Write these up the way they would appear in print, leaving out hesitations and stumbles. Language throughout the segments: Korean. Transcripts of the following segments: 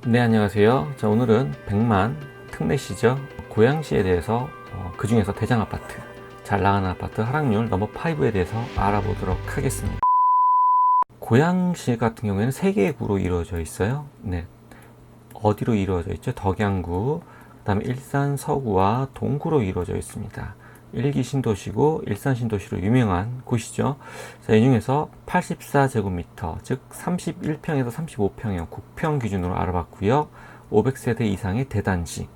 네, 안녕하세요. 자, 오늘은 백만 특례시죠. 고양시에 대해서 그 중에서 대장 아파트, 잘 나가는 아파트 하락률 넘버 5에 대해서 알아보도록 하겠습니다. 고양시 같은 경우에는 3개의 구로 이루어져 있어요. 네, 어디로 이루어져 있죠? 덕양구, 그 다음에 일산 서구와 동구로 이루어져 있습니다. 일기 신도시고 일산 신도시로 유명한 곳이죠. 자, 이 중에서 84제곱미터, 즉 31평에서 35평형 국평 기준으로 알아봤고요. 500세대 이상의 대단지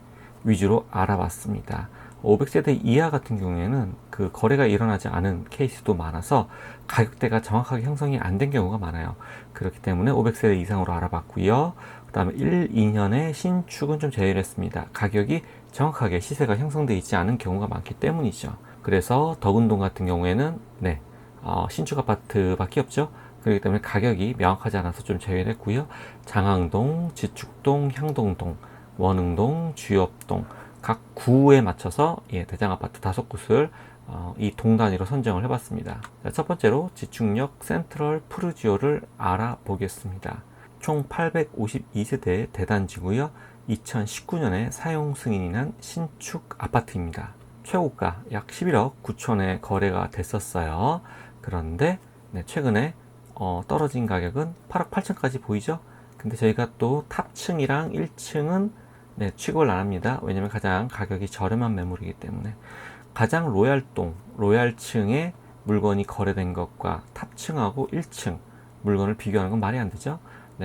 위주로 알아봤습니다. 500세대 이하 같은 경우에는 그 거래가 일어나지 않은 케이스도 많아서 가격대가 정확하게 형성이 안 된 경우가 많아요. 그렇기 때문에 500세대 이상으로 알아봤고요. 그 다음에 1, 2년의 신축은 좀 제외했습니다. 가격이 정확하게 시세가 형성되어 있지 않은 경우가 많기 때문이죠. 그래서 덕운동 같은 경우에는 신축 아파트밖에 없죠. 그렇기 때문에 가격이 명확하지 않아서 좀 제외를 했고요. 장항동, 지축동, 향동동, 원흥동, 주엽동 각 구에 맞춰서 대장 아파트 5곳을 이 동 단위로 선정을 해봤습니다. 자, 첫 번째로 지축역 센트럴 푸르지오를 알아보겠습니다. 총 852세대 대단지고요. 2019년에 사용 승인이 난 신축 아파트입니다. 최고가 약 11억 9천에 거래가 됐었어요. 그런데 최근에 떨어진 가격은 8억 8천까지 보이죠? 근데 저희가 또 탑층이랑 1층은 취급을 안 합니다. 왜냐면 가장 가격이 저렴한 매물이기 때문에. 가장 로얄층의 물건이 거래된 것과 탑층하고 1층 물건을 비교하는 건 말이 안 되죠.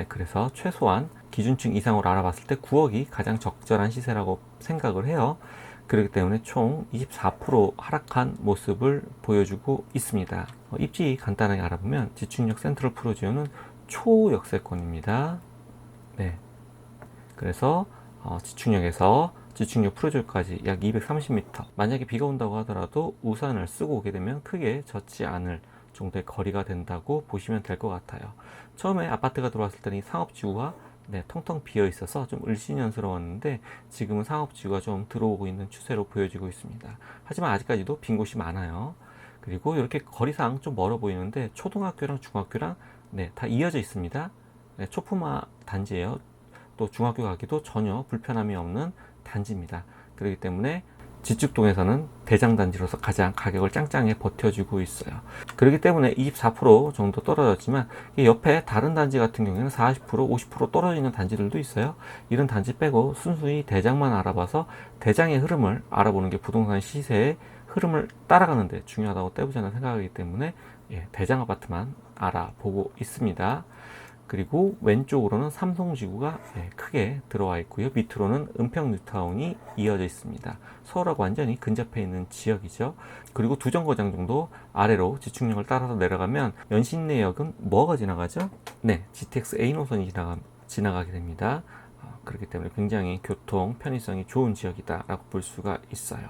그래서 최소한 기준층 이상으로 알아봤을 때 9억이 가장 적절한 시세라고 생각을 해요. 그렇기 때문에 총 24% 하락한 모습을 보여주고 있습니다. 입지 간단하게 알아보면 지축역 센트럴 프로지오는 초역세권입니다. 그래서 지축역에서 지축역 프로지오까지 약 230m. 만약에 비가 온다고 하더라도 우산을 쓰고 오게 되면 크게 젖지 않을 정도의 거리가 된다고 보시면 될 것 같아요. 처음에 아파트가 들어왔을 때는 이 상업지구가 텅텅 비어 있어서 좀 을씨년스러웠는데 지금은 상업지구가 좀 들어오고 있는 추세로 보여지고 있습니다. 하지만 아직까지도 빈 곳이 많아요. 그리고 이렇게 거리상 좀 멀어 보이는데 초등학교랑 중학교랑 다 이어져 있습니다. 초품화 단지예요. 또 중학교 가기도 전혀 불편함이 없는 단지입니다. 그렇기 때문에 지축동에서는 대장단지로서 가장 가격을 짱짱하게 버텨주고 있어요. 그렇기 때문에 24% 정도 떨어졌지만 옆에 다른 단지 같은 경우에는 40%, 50% 떨어지는 단지들도 있어요. 이런 단지 빼고 순수히 대장만 알아봐서 대장의 흐름을 알아보는 게 부동산 시세의 흐름을 따라가는 데 중요하다고 떼부자는 생각하기 때문에 대장 아파트만 알아보고 있습니다. 그리고 왼쪽으로는 삼성지구가 크게 들어와 있고요. 밑으로는 은평 뉴타운이 이어져 있습니다. 서울하고 완전히 근접해 있는 지역이죠. 그리고 두 정거장 정도 아래로 지축역을 따라서 내려가면 연신내역은 뭐가 지나가죠? GTX A 노선이 지나가게 됩니다. 그렇기 때문에 굉장히 교통 편의성이 좋은 지역이다라고 볼 수가 있어요.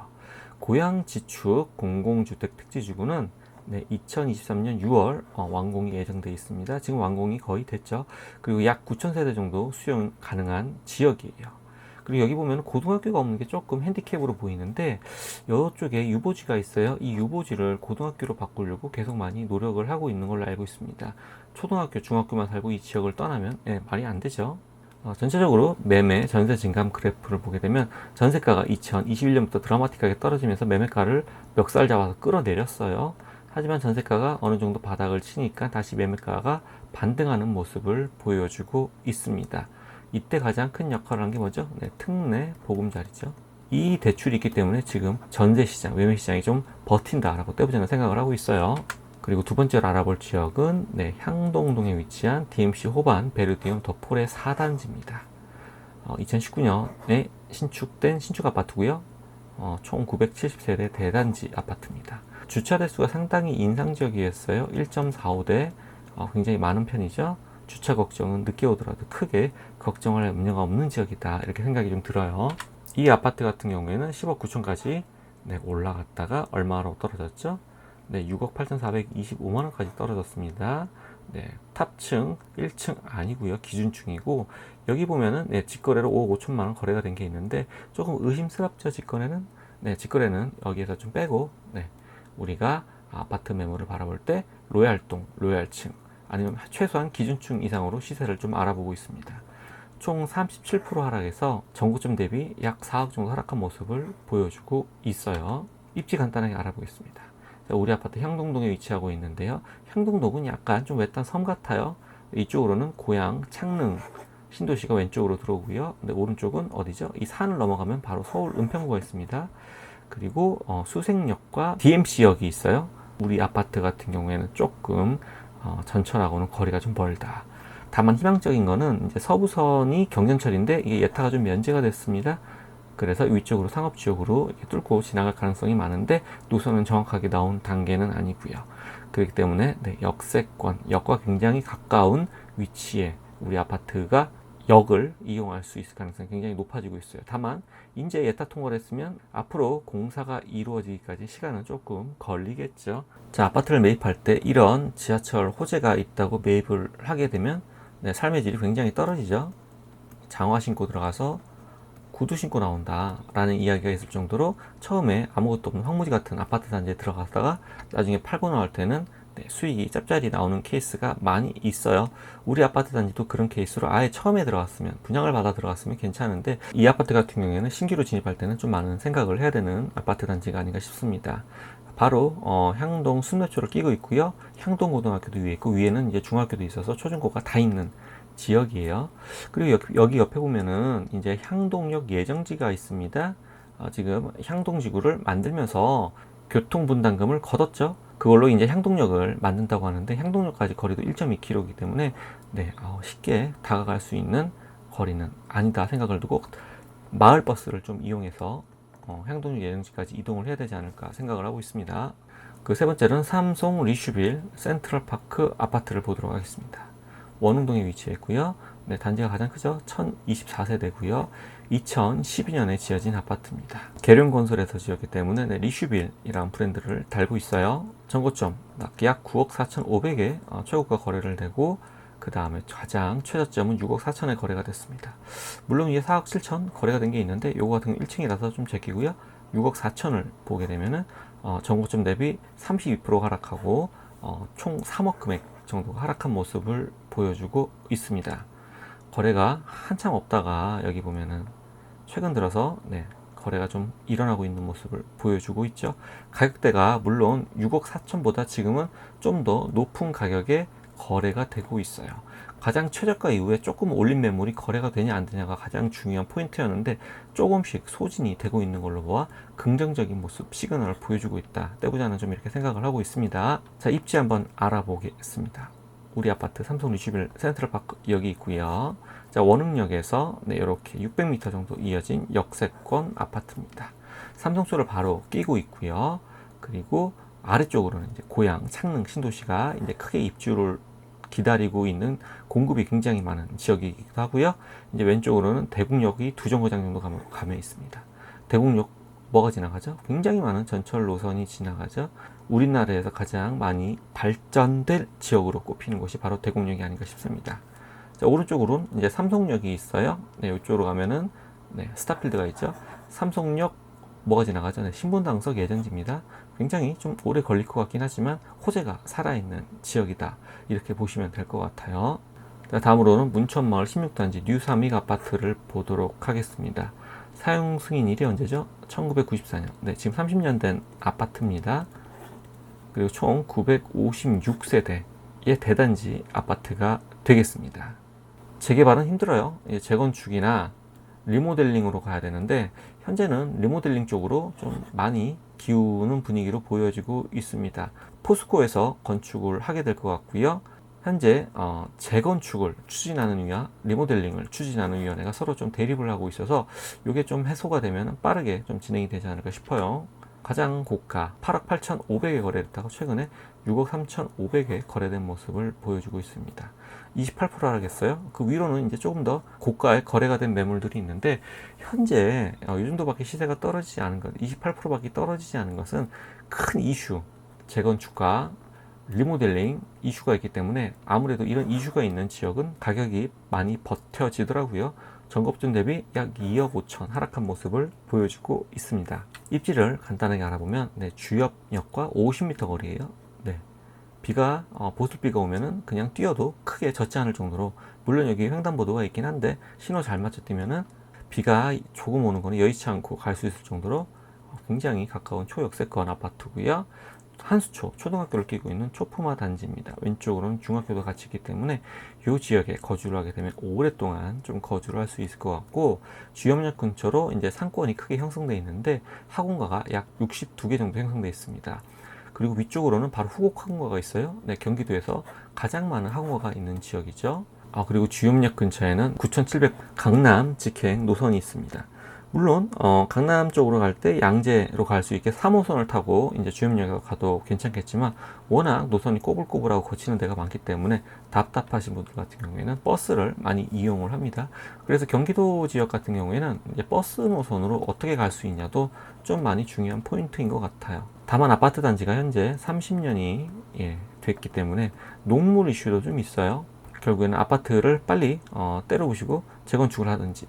고양지축 공공주택 특지지구는 2023년 6월 완공이 예정되어 있습니다. 지금 완공이 거의 됐죠. 그리고 약 9,000세대 정도 수용 가능한 지역이에요. 그리고 여기 보면 고등학교가 없는 게 조금 핸디캡으로 보이는데 이쪽에 유보지가 있어요. 이 유보지를 고등학교로 바꾸려고 계속 많이 노력을 하고 있는 걸로 알고 있습니다. 초등학교, 중학교만 살고 이 지역을 떠나면 말이 안 되죠. 전체적으로 매매, 전세 증감 그래프를 보게 되면 전세가가 2021년부터 드라마틱하게 떨어지면서 매매가를 멱살 잡아서 끌어내렸어요. 하지만 전세가가 어느 정도 바닥을 치니까 다시 매매가가 반등하는 모습을 보여주고 있습니다. 이때 가장 큰 역할을 한 게 뭐죠? 특례 보금자리죠. 이 대출이 있기 때문에 지금 전세시장, 매매시장이 좀 버틴다라고 떼부자는 생각을 하고 있어요. 그리고 두 번째로 알아볼 지역은 향동동에 위치한 DMC 호반 베르디움 더폴의 4단지입니다. 2019년에 신축된 신축 아파트고요. 총 970세대 대단지 아파트입니다. 주차 대수가 상당히 인상적이었어요. 1.45대 굉장히 많은 편이죠. 주차 걱정은 늦게 오더라도 크게 걱정할 염려가 없는 지역이다 이렇게 생각이 좀 들어요. 이 아파트 같은 경우에는 10억 9천까지 올라갔다가 얼마로 떨어졌죠? 6억 8,425만원까지 떨어졌습니다. 탑층 1층 아니고요. 기준층이고 여기 보면은 직거래로 5억 5천만원 거래가 된 게 있는데 조금 의심스럽죠. 직거래는 직거래는 여기에서 좀 빼고 우리가 아파트 매물을 바라볼 때 로얄동, 로얄층 아니면 최소한 기준층 이상으로 시세를 좀 알아보고 있습니다. 총 37% 하락해서 전고점 대비 약 4억 정도 하락한 모습을 보여주고 있어요. 입지 간단하게 알아보겠습니다. 자, 우리 아파트 향동동에 위치하고 있는데요. 향동동은 약간 좀 외딴 섬 같아요. 이쪽으로는 고양, 창릉, 신도시가 왼쪽으로 들어오고요. 근데 오른쪽은 어디죠? 이 산을 넘어가면 바로 서울 은평구가 있습니다. 그리고 수색역과 DMC역이 있어요. 우리 아파트 같은 경우에는 조금 전철하고는 거리가 좀 멀다. 다만 희망적인 거는 이제 서부선이 경전철인데 이게 예타가 좀 면제가 됐습니다. 그래서 위쪽으로 상업지역으로 이렇게 뚫고 지나갈 가능성이 많은데 노선은 정확하게 나온 단계는 아니고요. 그렇기 때문에 네, 역세권, 역과 굉장히 가까운 위치에 우리 아파트가 역을 이용할 수 있을 가능성이 굉장히 높아지고 있어요. 다만 이제 예타 통과를 했으면 앞으로 공사가 이루어지기까지 시간은 조금 걸리겠죠. 자, 아파트를 매입할 때 이런 지하철 호재가 있다고 매입을 하게 되면 네, 삶의 질이 굉장히 떨어지죠. 장화 신고 들어가서 구두 신고 나온다 라는 이야기가 있을 정도로 처음에 아무것도 없는 황무지 같은 아파트 단지에 들어갔다가 나중에 팔고 나올 때는 네, 수익이 짭짤이 나오는 케이스가 많이 있어요. 우리 아파트 단지도 그런 케이스로 아예 처음에 들어갔으면, 분양을 받아 들어갔으면 괜찮은데 이 아파트 같은 경우에는 신규로 진입할 때는 좀 많은 생각을 해야 되는 아파트 단지가 아닌가 싶습니다. 바로 향동 숲내초를 끼고 있고요. 향동 고등학교도 위에 있고 위에는 이제 중학교도 있어서 초중고가 다 있는 지역이에요. 그리고 여기 옆에 보면은 이제 향동역 예정지가 있습니다. 지금 향동지구를 만들면서 교통분담금을 걷었죠. 그걸로 이제 향동역을 만든다고 하는데 향동역까지 거리도 1.2km이기 때문에 네, 쉽게 다가갈 수 있는 거리는 아니다 생각을 두고 마을버스를 좀 이용해서 향동역 예정지까지 이동을 해야 되지 않을까 생각을 하고 있습니다. 그 세 번째는 삼성 리슈빌 센트럴파크 아파트를 보도록 하겠습니다. 원흥동에 위치해 있고요. 네, 단지가 가장 크죠. 1024세대고요. 2012년에 지어진 아파트입니다. 계룡건설에서 지었기 때문에 네, 리슈빌이라는 브랜드를 달고 있어요. 전고점 약 9억 4,500에 최고가 거래를 되고 그 다음에 가장 최저점은 6억 4천에 거래가 됐습니다. 물론 위에 4억 7천 거래가 된 게 있는데 요거 같은 경 1층이라서 좀 제끼고요. 6억 4천을 보게 되면은 전고점 대비 32% 하락하고 총 3억 금액 정도가 하락한 모습을 보여주고 있습니다. 거래가 한참 없다가 여기 보면은 최근 들어서 네, 거래가 좀 일어나고 있는 모습을 보여주고 있죠. 가격대가 물론 6억 4천보다 지금은 좀 더 높은 가격에 거래가 되고 있어요. 가장 최저가 이후에 조금 올린 매물이 거래가 되냐 안 되냐가 가장 중요한 포인트였는데 조금씩 소진이 되고 있는 걸로 보아 긍정적인 모습 시그널을 보여주고 있다. 떼보자 하는 좀 이렇게 생각을 하고 있습니다. 자, 입지 한번 알아보겠습니다. 우리 아파트 삼성 리슈빌 센트럴파크 여기 있고요. 자, 원흥역에서 네, 이렇게 600m 정도 이어진 역세권 아파트입니다. 삼성초를 바로 끼고 있고요. 그리고 아래쪽으로는 이제 고양, 창릉, 신도시가 이제 크게 입주를 기다리고 있는 공급이 굉장히 많은 지역이기도 하고요. 이제 왼쪽으로는 대국역이 두 정거장 정도 가면 있습니다. 대국역 뭐가 지나가죠? 굉장히 많은 전철 노선이 지나가죠. 우리나라에서 가장 많이 발전될 지역으로 꼽히는 곳이 바로 대국역이 아닌가 싶습니다. 자, 오른쪽으로는 이제 삼성역이 있어요. 네, 이쪽으로 가면은 네, 스타필드가 있죠. 삼성역 뭐가 지나가죠? 네, 신분당석 예정지입니다. 굉장히 좀 오래 걸릴 것 같긴 하지만 호재가 살아있는 지역이다. 이렇게 보시면 될 것 같아요. 자, 다음으로는 문천마을 16단지 뉴삼익 아파트를 보도록 하겠습니다. 사용 승인일이 언제죠? 1994년. 네, 지금 30년 된 아파트입니다. 그리고 총 956세대의 대단지 아파트가 되겠습니다. 재개발은 힘들어요. 재건축이나 리모델링으로 가야 되는데 현재는 리모델링 쪽으로 좀 많이 기우는 분위기로 보여지고 있습니다. 포스코에서 건축을 하게 될 것 같고요. 현재 재건축을 추진하는 위와 리모델링을 추진하는 위원회가 서로 좀 대립을 하고 있어서 이게 좀 해소가 되면 빠르게 좀 진행이 되지 않을까 싶어요. 가장 고가 8억 8,500에 거래됐다가 최근에 6억 3,500에 거래된 모습을 보여주고 있습니다. 28% 하락했어요. 그 위로는 이제 조금 더 고가에 거래가 된 매물들이 있는데 현재 이 정도밖에 시세가 떨어지지 않은 것, 28%밖에 떨어지지 않은 것은 큰 이슈, 재건축과 리모델링 이슈가 있기 때문에 아무래도 이런 이슈가 있는 지역은 가격이 많이 버텨지더라고요. 전고점 대비 약 2억 5천 하락한 모습을 보여주고 있습니다. 입지를 간단하게 알아보면 네, 주엽역과 50m 거리예요. 네, 비가 보슬비가 오면은 그냥 뛰어도 크게 젖지 않을 정도로 물론 여기 횡단보도가 있긴 한데 신호 잘 맞춰 뛰면은 비가 조금 오는 거는 여의치 않고 갈 수 있을 정도로 굉장히 가까운 초역세권 아파트고요. 한수초 초등학교를 끼고 있는 초품화 단지입니다. 왼쪽으로는 중학교도 같이 있기 때문에 이 지역에 거주를 하게 되면 오랫동안 좀 거주를 할 수 있을 것 같고, 주염역 근처로 이제 상권이 크게 형성되어 있는데 학원가가 약 62개 정도 형성되어 있습니다. 그리고 위쪽으로는 바로 후곡 학원가가 있어요. 네, 경기도에서 가장 많은 학원가가 있는 지역이죠. 그리고 주염역 근처에는 9700 강남 직행 노선이 있습니다. 물론 강남 쪽으로 갈 때 양재로 갈 수 있게 3호선을 타고 이제 주염역에 가도 괜찮겠지만, 워낙 노선이 꼬불꼬불하고 거치는 데가 많기 때문에 답답하신 분들 같은 경우에는 버스를 많이 이용을 합니다. 그래서 경기도 지역 같은 경우에는 이제 버스 노선으로 어떻게 갈 수 있냐도 좀 많이 중요한 포인트인 것 같아요. 다만 아파트 단지가 현재 30년이 됐기 때문에 농물 이슈도 좀 있어요. 결국에는 아파트를 빨리 때려부시고 재건축을 하든지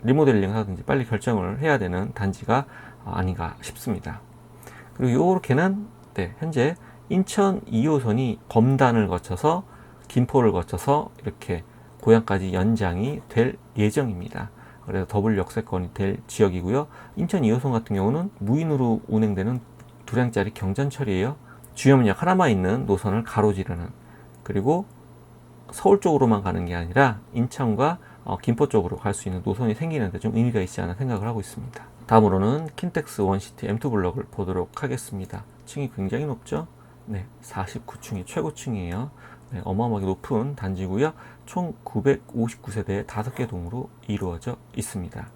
리모델링을 하든지 빨리 결정을 해야 되는 단지가 아닌가 싶습니다. 그리고 이렇게는 현재 인천 2호선이 검단을 거쳐서 김포를 거쳐서 이렇게 고양까지 연장이 될 예정입니다. 그래서 더블 역세권이 될 지역이고요. 인천 2호선 같은 경우는 무인으로 운행되는 두량짜리 경전철이에요. 주염역 하나만 있는 노선을 가로지르는, 그리고 서울 쪽으로만 가는 게 아니라 인천과 김포 쪽으로 갈 수 있는 노선이 생기는데 좀 의미가 있지 않나 생각을 하고 있습니다. 다음으로는 킨텍스 원시티 M2 블럭을 보도록 하겠습니다. 층이 굉장히 높죠? 네, 49층이 최고층이에요. 네, 어마어마하게 높은 단지고요. 총 959세대의 5개 동으로 이루어져 있습니다.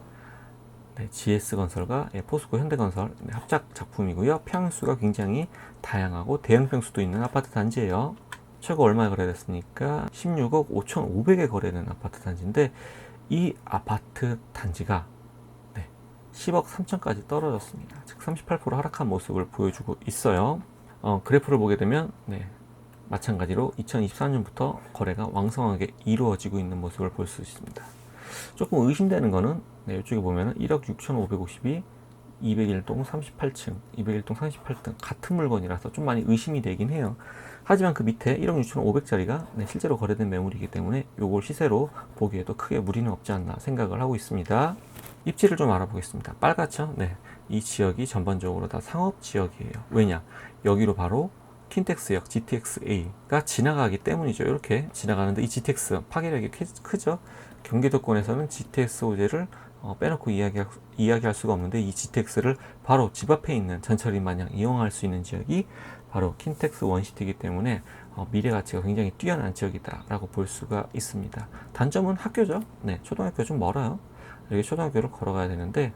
네, GS건설과 포스코 현대건설 합작 작품이고요. 평수가 굉장히 다양하고 대형 평수도 있는 아파트 단지예요. 최고 얼마에 거래됐습니까? 16억 5,500에 거래된 아파트 단지인데, 이 아파트 단지가 10억 3천까지 떨어졌습니다. 즉 38% 하락한 모습을 보여주고 있어요. 그래프를 보게 되면 마찬가지로 2023년부터 거래가 왕성하게 이루어지고 있는 모습을 볼 수 있습니다. 조금 의심되는 거는 이쪽에 보면 1억 6,550이 201동 38층, 201동 38등 같은 물건이라서 좀 많이 의심이 되긴 해요. 하지만 그 밑에 1억 6,500짜리가 실제로 거래된 매물이기 때문에 이걸 시세로 보기에도 크게 무리는 없지 않나 생각을 하고 있습니다. 입지를 좀 알아보겠습니다. 빨갛죠? 이 지역이 전반적으로 다 상업 지역이에요. 왜냐? 여기로 바로 킨텍스역 GTX-A가 지나가기 때문이죠. 이렇게 지나가는데 이 GTX 파괴력이 크죠? 경기도권에서는 GTX 소재를 빼놓고 이야기할 수가 없는데, 이 GTX를 바로 집 앞에 있는 전철인 마냥 이용할 수 있는 지역이 바로 킨텍스 원시티이기 때문에 미래 가치가 굉장히 뛰어난 지역이다 라고 볼 수가 있습니다. 단점은 학교죠. 초등학교 좀 멀어요. 여기 초등학교를 걸어가야 되는데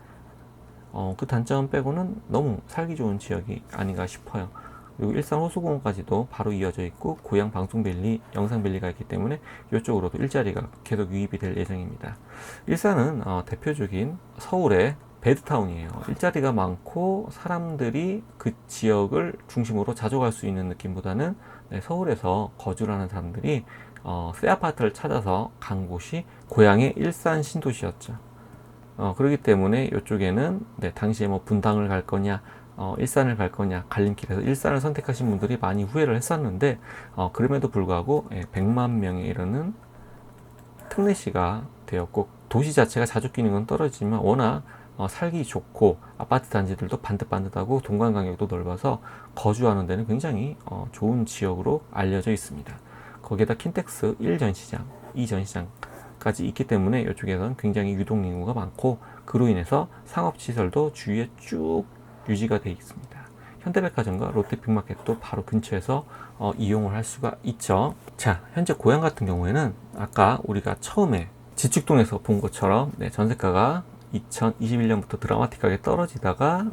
그 단점 빼고는 너무 살기 좋은 지역이 아닌가 싶어요. 그리고 일산 호수공원까지도 바로 이어져 있고 고양 방송밸리, 영상밸리가 있기 때문에 이쪽으로도 일자리가 계속 유입이 될 예정입니다. 일산은 대표적인 서울의 베드타운이에요. 일자리가 많고 사람들이 그 지역을 중심으로 자주 갈 수 있는 느낌보다는 서울에서 거주를 하는 사람들이 새 아파트를 찾아서 간 곳이 고향의 일산 신도시였죠. 그렇기 때문에 이쪽에는 당시에 뭐 분당을 갈 거냐 일산을 갈 거냐 갈림길에서 일산을 선택하신 분들이 많이 후회를 했었는데, 그럼에도 불구하고 100만 명에 이르는 특례시가 되었고, 도시 자체가 자주 끼는 건 떨어지지만 워낙 살기 좋고 아파트 단지들도 반듯반듯하고 동간 간격도 넓어서 거주하는 데는 굉장히 좋은 지역으로 알려져 있습니다. 거기에다 킨텍스 1전시장, 2전시장까지 있기 때문에 이쪽에서는 굉장히 유동 인구가 많고, 그로 인해서 상업시설도 주위에 쭉 유지가 되어 있습니다. 현대백화점과 롯데빅마켓도 바로 근처에서 이용을 할 수가 있죠. 자, 현재 고양 같은 경우에는 아까 우리가 처음에 지축동에서 본 것처럼 전세가가 2021년부터 드라마틱하게 떨어지다가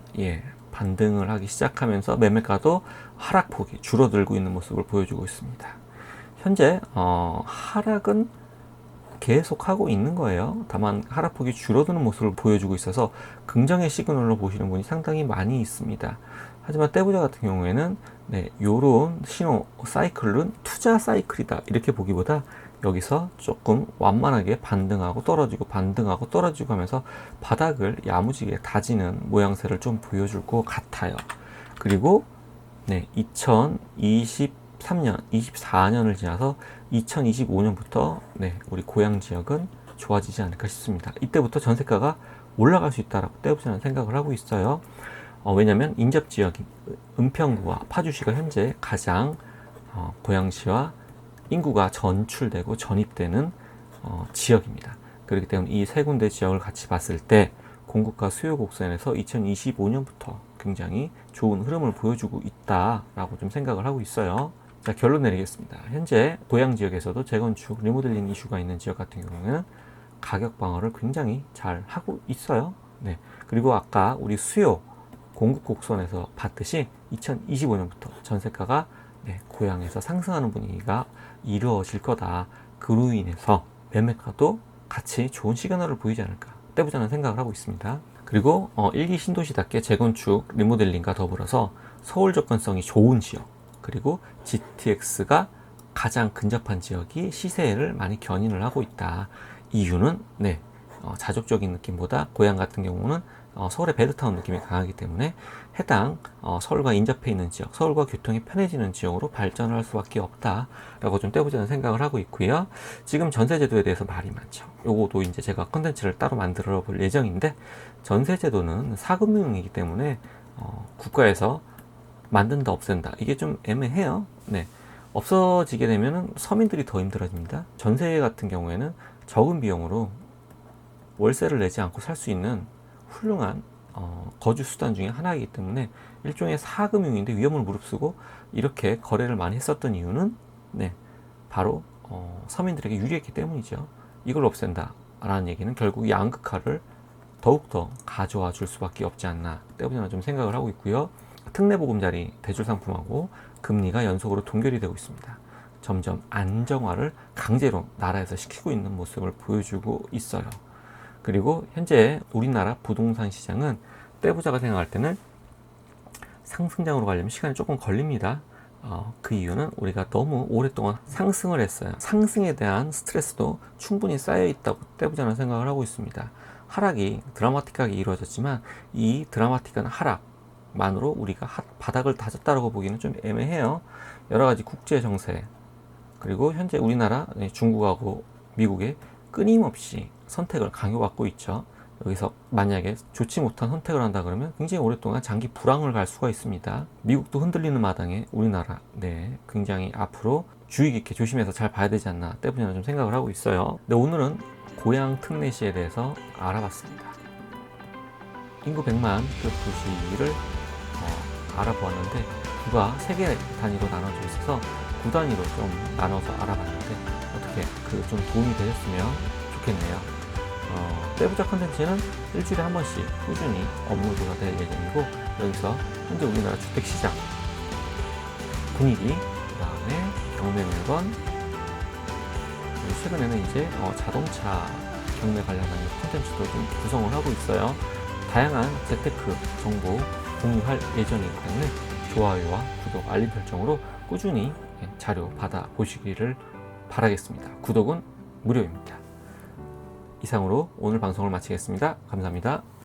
반등을 하기 시작하면서 매매가도 하락폭이 줄어들고 있는 모습을 보여주고 있습니다. 현재 하락은 계속하고 있는 거예요. 다만 하락폭이 줄어드는 모습을 보여주고 있어서 긍정의 시그널로 보시는 분이 상당히 많이 있습니다. 하지만 떼부자 같은 경우에는 요런 신호 사이클은 투자 사이클이다 이렇게 보기보다 여기서 조금 완만하게 반등하고 떨어지고 반등하고 떨어지고 하면서 바닥을 야무지게 다지는 모양새를 좀 보여줄 것 같아요. 그리고 2023 23년, 24년을 지나서 2025년부터 우리 고향 지역은 좋아지지 않을까 싶습니다. 이때부터 전세가가 올라갈 수 있다라고 떼부자는 생각을 하고 있어요. 왜냐하면 인접 지역인 은평구와 파주시가 현재 가장 고양시와 인구가 전출되고 전입되는 지역입니다. 그렇기 때문에 이 세 군데 지역을 같이 봤을 때 공급과 수요 곡선에서 2025년부터 굉장히 좋은 흐름을 보여주고 있다라고 좀 생각을 하고 있어요. 자, 결론 내리겠습니다. 현재 고양 지역에서도 재건축, 리모델링 이슈가 있는 지역 같은 경우에는 가격 방어를 굉장히 잘 하고 있어요. 네. 그리고 아까 우리 수요, 공급 곡선에서 봤듯이 2025년부터 전세가가 고향에서 상승하는 분위기가 이루어질 거다. 그로 인해서 매매가도 같이 좋은 시그널을 보이지 않을까 떼보자는 생각을 하고 있습니다. 그리고 1기 신도시답게 재건축, 리모델링과 더불어서 서울 접근성이 좋은 지역, 그리고 GTX가 가장 근접한 지역이 시세를 많이 견인을 하고 있다. 이유는 자족적인 느낌보다 고향 같은 경우는 서울의 베드타운 느낌이 강하기 때문에 해당 서울과 인접해 있는 지역, 서울과 교통이 편해지는 지역으로 발전을 할 수밖에 없다라고 좀 떼보자는 생각을 하고 있고요. 지금 전세제도에 대해서 말이 많죠. 요거도 이제 제가 컨텐츠를 따로 만들어 볼 예정인데, 전세제도는 사금융이기 때문에 국가에서 만든다 없앤다 이게 좀 애매해요. 없어지게 되면 서민들이 더 힘들어집니다. 전세 같은 경우에는 적은 비용으로 월세를 내지 않고 살 수 있는 훌륭한 거주 수단 중에 하나이기 때문에 일종의 사금융인데 위험을 무릅쓰고 이렇게 거래를 많이 했었던 이유는 바로 서민들에게 유리했기 때문이죠. 이걸 없앤다 라는 얘기는 결국 양극화를 더욱더 가져와 줄 수밖에 없지 않나 때문에 좀 생각을 하고 있고요. 특례보금자리 대출 상품하고 금리가 연속으로 동결이 되고 있습니다. 점점 안정화를 강제로 나라에서 시키고 있는 모습을 보여주고 있어요. 그리고 현재 우리나라 부동산 시장은 떼부자가 생각할 때는 상승장으로 가려면 시간이 조금 걸립니다. 그 이유는 우리가 너무 오랫동안 상승을 했어요. 상승에 대한 스트레스도 충분히 쌓여 있다고 떼부자는 생각을 하고 있습니다. 하락이 드라마틱하게 이루어졌지만 이 드라마틱한 하락만으로 우리가 바닥을 다졌다고 보기는 좀 애매해요. 여러 가지 국제 정세, 그리고 현재 우리나라, 중국하고 미국의 끊임없이 선택을 강요받고 있죠. 여기서 만약에 좋지 못한 선택을 한다 그러면 굉장히 오랫동안 장기 불황을 갈 수가 있습니다. 미국도 흔들리는 마당에 우리나라 굉장히 앞으로 주의 깊게 조심해서 잘 봐야 되지 않나 때문에 좀 생각을 하고 있어요. 오늘은 고향 특례시에 대해서 알아봤습니다. 인구 100만 급 도시를 알아보았는데 구가 3개 단위로 나눠져 있어서 구 단위로 좀 나눠서 알아봤는데 어떻게 좀 도움이 되셨으면 좋겠네요. 떼부자 컨텐츠는 일주일에 한 번씩 꾸준히 업로드가 될 예정이고, 여기서 현재 우리나라 주택시장 분위기, 그 다음에 경매 물건, 그리고 최근에는 이제 자동차 경매 관련한 컨텐츠도 좀 구성을 하고 있어요. 다양한 재테크 정보 공유할 예정이기 때문에 좋아요와 구독, 알림 설정으로 꾸준히 자료 받아 보시기를 바라겠습니다. 구독은 무료입니다. 이상으로 오늘 방송을 마치겠습니다. 감사합니다.